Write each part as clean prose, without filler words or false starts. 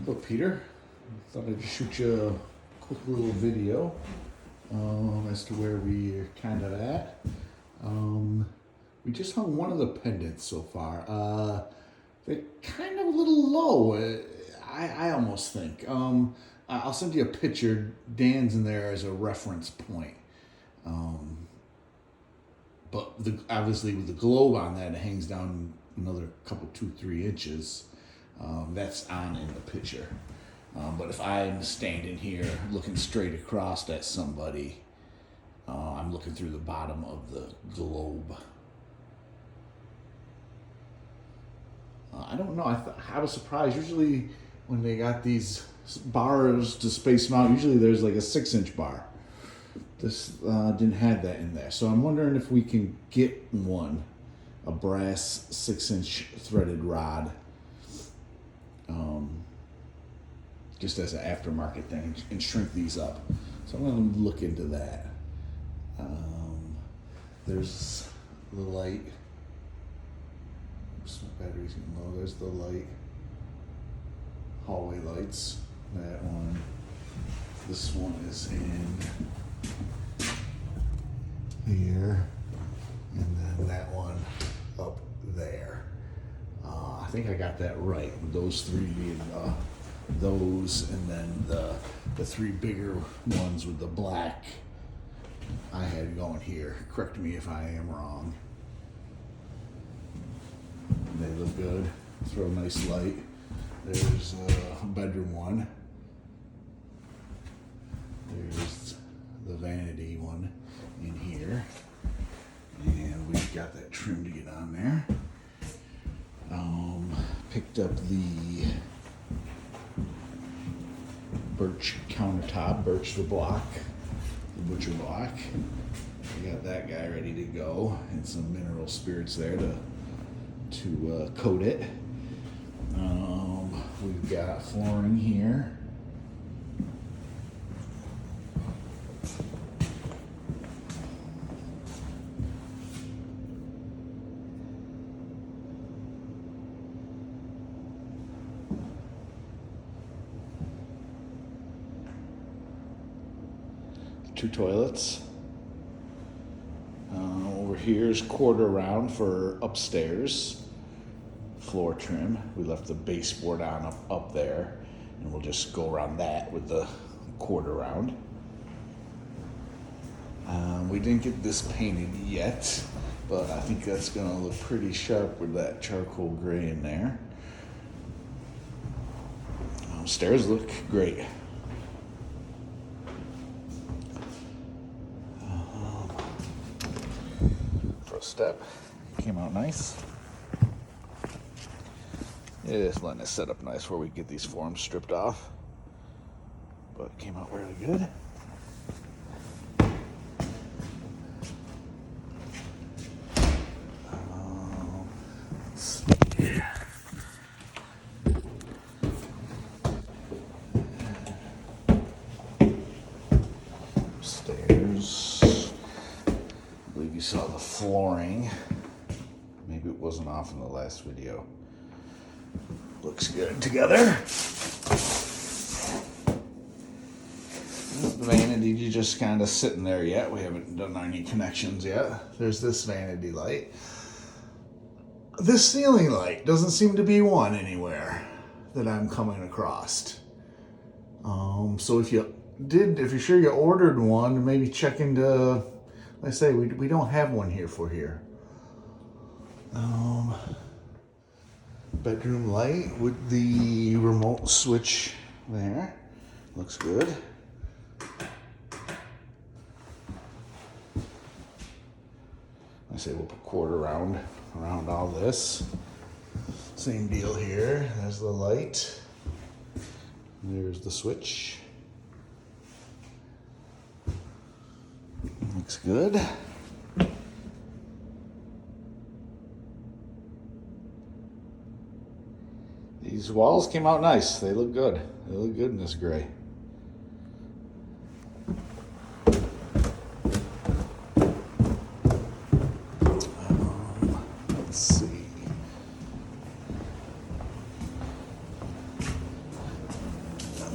Hello, Peter. Thought I'd shoot you a quick little video as to where we're kind of at. We just hung one of the pendants so far. They're kind of a little low, I almost think. I'll send you a picture. Dan's in there as a reference point. But obviously with the globe on that, it hangs down another couple, 2-3 inches. That's on in the picture. But if I'm standing here looking straight across at somebody, I'm looking through the bottom of the globe. I don't know. I was surprised. Usually when they got these bars to space them out, usually there's like a 6-inch bar. This didn't have that in there. So I'm wondering if we can get a brass 6-inch threaded rod. Just as an aftermarket thing, and shrink these up. So I'm going to look into that. There's the light. Oops, my battery's getting low. There's the light. Hallway lights. That one. This one is in here. And then that one up there. I think I got that right. With those three being those, and then the three bigger ones with the black I had going here. Correct me if I am wrong. They look good. Throw a nice light. There's a bedroom one. There's the vanity one in here. And we've got that trim to get on there. Picked up the birch countertop, birch the block, the butcher block. We got that guy ready to go, and some mineral spirits there to coat it. We've got flooring here. Two toilets. Over here is quarter round for upstairs floor trim. We left the baseboard on up there, and we'll just go around that with the quarter round. We didn't get this painted yet, but I think that's gonna look pretty sharp with that charcoal gray in there. Stairs look great. First step came out nice. Just letting it set up nice where we get these forms stripped off, but it came out really good. Let's see. Upstairs, I believe you saw the flooring. Maybe it wasn't off in the last video. Looks good together. The vanity just kind of sitting there yet. We haven't done any connections yet. There's this vanity light. This ceiling light doesn't seem to be one anywhere that I'm coming across. So if you're sure you ordered one, maybe check into, like I say, we don't have one here for here. Bedroom light with the remote switch there. Looks good. I say we'll put quarter round around all this. Same deal here. There's the light. There's the switch. Looks good. These walls came out nice. They look good. They look good in this gray. Let's see.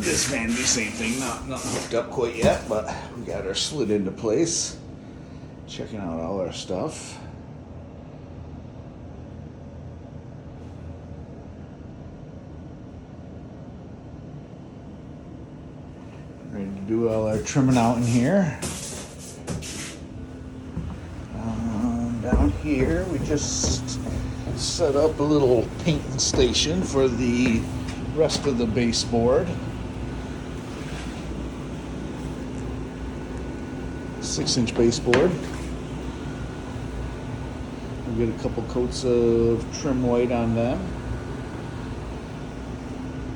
This vanity, same thing, not hooked up quite yet, but we got her slid into place. Checking out all our stuff. Ready to do all our trimming out in here. Down here, we just set up a little painting station for the rest of the baseboard. 6-inch baseboard. We'll get a couple coats of trim white on them.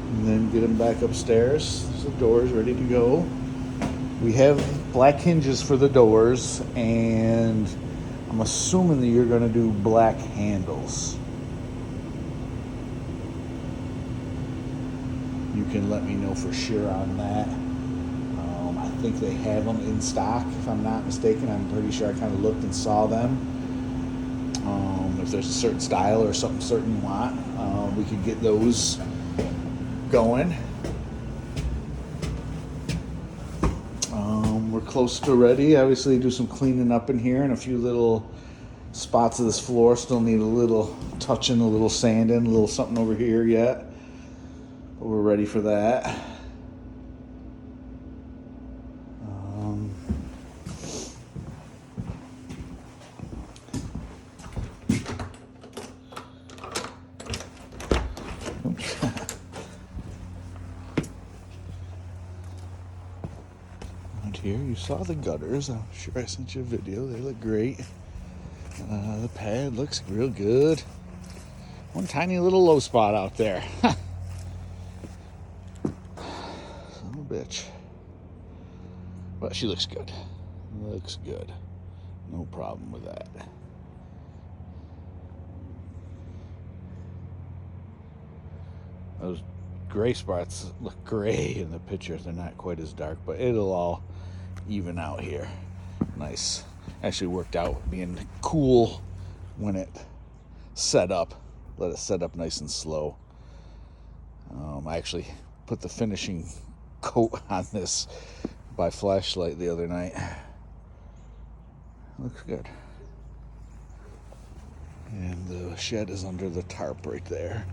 And then get them back upstairs. The doors ready to go. We have black hinges for the doors, and I'm assuming that you're going to do black handles. You can let me know for sure on that. I think they have them in stock, if I'm not mistaken. I'm pretty sure I kind of looked and saw them. If there's a certain style or something certain you want, we could get those going. We're close to ready. Obviously, do some cleaning up in here, and a few little spots of this floor still need a little touching, a little sanding, a little something over here yet. But we're ready for that. Here, you saw the gutters. I'm sure I sent you a video. They look great. The pad looks real good. One tiny little low spot out there. Son of a bitch. But she looks good. Looks good. No problem with that. Those gray spots look gray in the picture. They're not quite as dark, but it'll all even out here. Nice. Actually worked out being cool when it set up. Let it set up nice and slow. I actually put the finishing coat on this by flashlight the other night. Looks good. And the shed is under the tarp right there.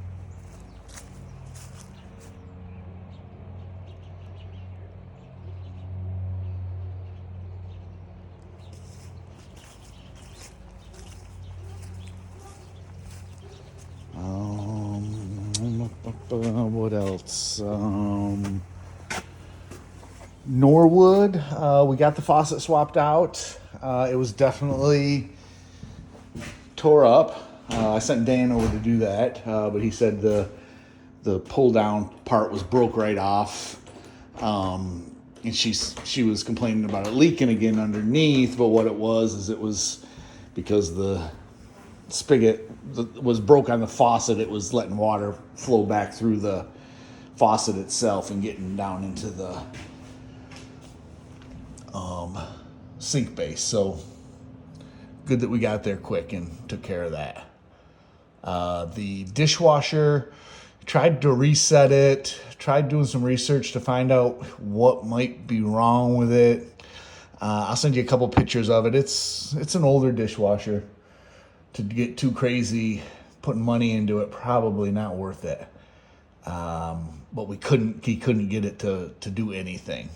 What else? Norwood. We got the faucet swapped out. It was definitely tore up. I sent Dan over to do that, but he said the pull down part was broke right off. And she was complaining about it leaking again underneath, but what it was because the spigot was broke on the faucet. It was letting water flow back through the faucet itself and getting down into the sink base. So good that we got there quick and took care of that. The dishwasher, tried to reset it, tried doing some research to find out what might be wrong with it. I'll send you a couple pictures of it. It's an older dishwasher. To get too crazy putting money into it, probably not worth it. But he couldn't get it to do anything.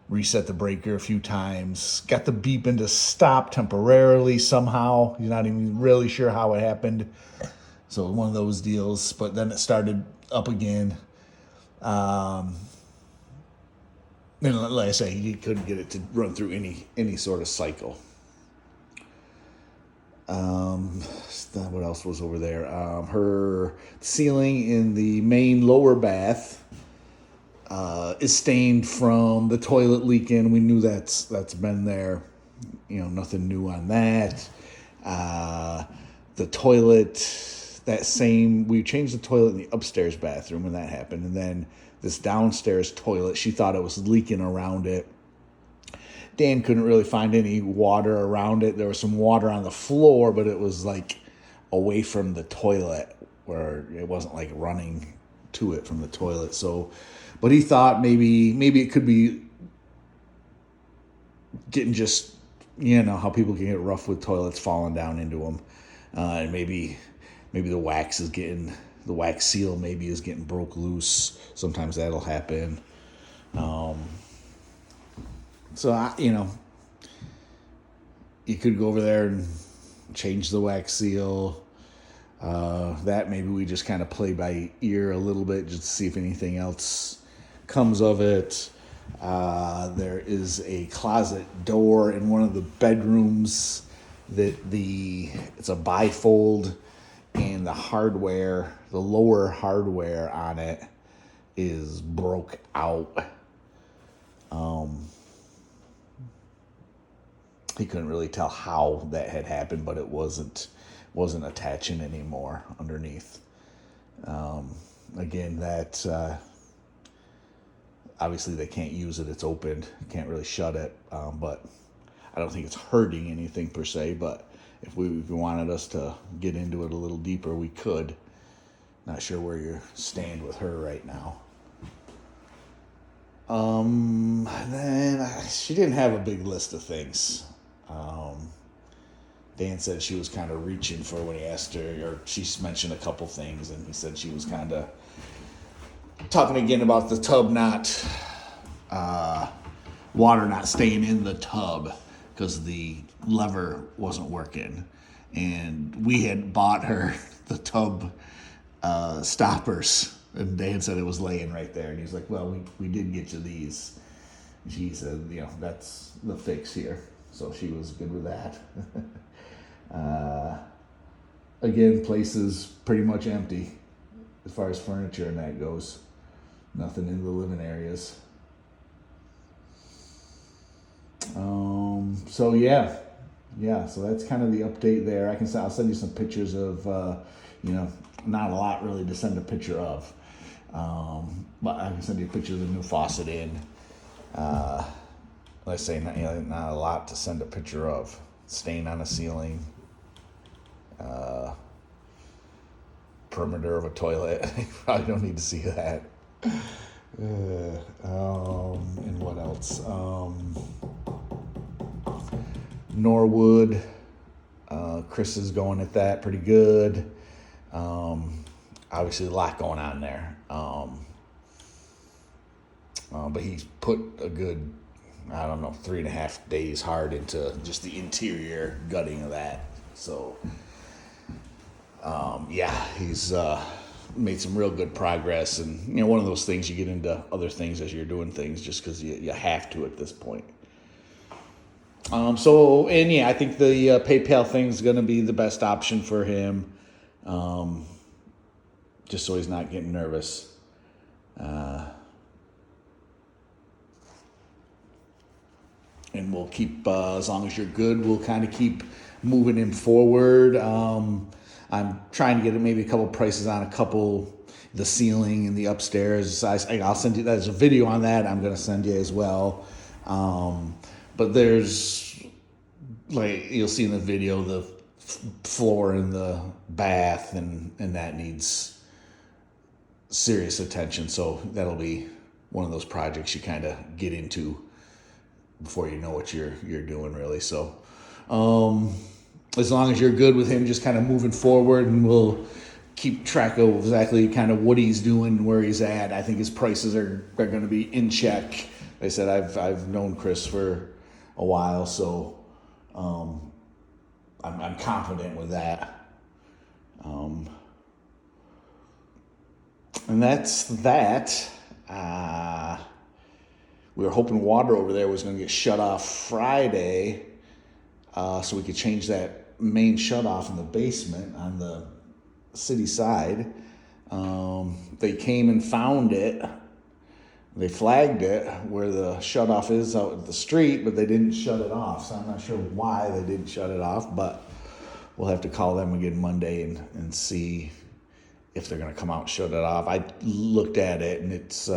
Reset the breaker a few times, got the beep into stop temporarily somehow. He's not even really sure how it happened. So one of those deals, but then it started up again. And like I say, he couldn't get it to run through any sort of cycle. What else was over there? Her ceiling in the main lower bath is stained from the toilet leaking. We knew that's been there. Nothing new on that. The toilet, we changed the toilet in the upstairs bathroom when that happened, and then this downstairs toilet, she thought it was leaking around it. Dan couldn't really find any water around it. There was some water on the floor, but it was like away from the toilet where it wasn't like running to it from the toilet. So, but he thought maybe it could be getting just, how people can get rough with toilets falling down into them, and maybe the wax seal maybe is getting broke loose. Sometimes that'll happen. So you could go over there and change the wax seal. That maybe we just kind of play by ear a little bit just to see if anything else comes of it. There is a closet door in one of the bedrooms that it's a bifold, and the lower hardware on it is broke out. He couldn't really tell how that had happened, but it wasn't attaching anymore underneath. Again, that obviously they can't use it. It's opened. Can't really shut it. But I don't think it's hurting anything per se. But if we wanted us to get into it a little deeper, we could. Not sure where you stand with her right now. Then she didn't have a big list of things. Dan said she was kind of reaching for when he asked her, or she mentioned a couple things, and he said she was kind of talking again about the tub water not staying in the tub because the lever wasn't working. And we had bought her the tub stoppers, and Dan said it was laying right there. And he's like, well, we did get you these. She said, that's the fix here. So she was good with that. Again, place is pretty much empty as far as furniture and that goes. Nothing in the living areas. So yeah. So that's kind of the update there. I'll send you some pictures of, not a lot really to send a picture of. But I can send you a picture of the new faucet in. Let's say not a lot to send a picture of. Stain on the ceiling. Perimeter of a toilet. You probably don't need to see that. And what else? Norwood. Chris is going at that pretty good. Obviously a lot going on there. But he's put a good, 3.5 days hard into just the interior gutting of that. So, he's made some real good progress. And, one of those things, you get into other things as you're doing things just because you have to at this point. I think the PayPal thing is going to be the best option for him, just so he's not getting nervous. And we'll keep, as long as you're good, we'll kind of keep moving him forward. I'm trying to get maybe a couple prices on the ceiling and the upstairs. I'll send you, there's a video on that I'm going to send you as well. But there's, you'll see in the video, the floor in the bath, and that needs serious attention. So that'll be one of those projects you kind of get into before you know what you're doing, really. So as long as you're good with him just kind of moving forward, and we'll keep track of exactly kind of what he's doing and where he's at. I think his prices are going to be in check. Like I said, I've known Chris for a while, so I'm confident with that. And that's that. We were hoping water over there was going to get shut off Friday, so we could change that main shut off in the basement on the city side. They came and found it. They flagged it where the shut off is out at the street, but they didn't shut it off. So I'm not sure why they didn't shut it off, but we'll have to call them again Monday and see if they're going to come out and shut it off. I looked at it, and it's,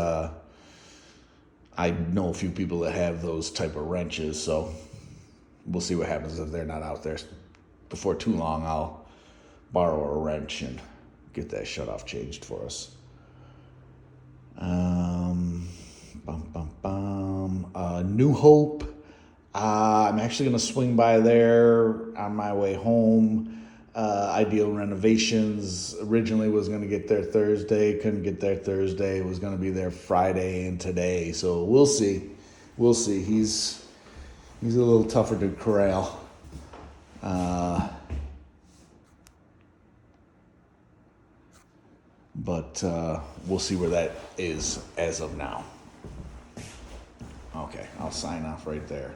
I know a few people that have those type of wrenches, so we'll see what happens if they're not out there. Before too long, I'll borrow a wrench and get that shut off changed for us. New Hope. I'm actually going to swing by there on my way home. Ideal Renovations originally was going to get there Thursday, couldn't get there Thursday, was going to be there Friday and today. So we'll see. We'll see. He's a little tougher to corral. But we'll see where that is as of now. Okay, I'll sign off right there.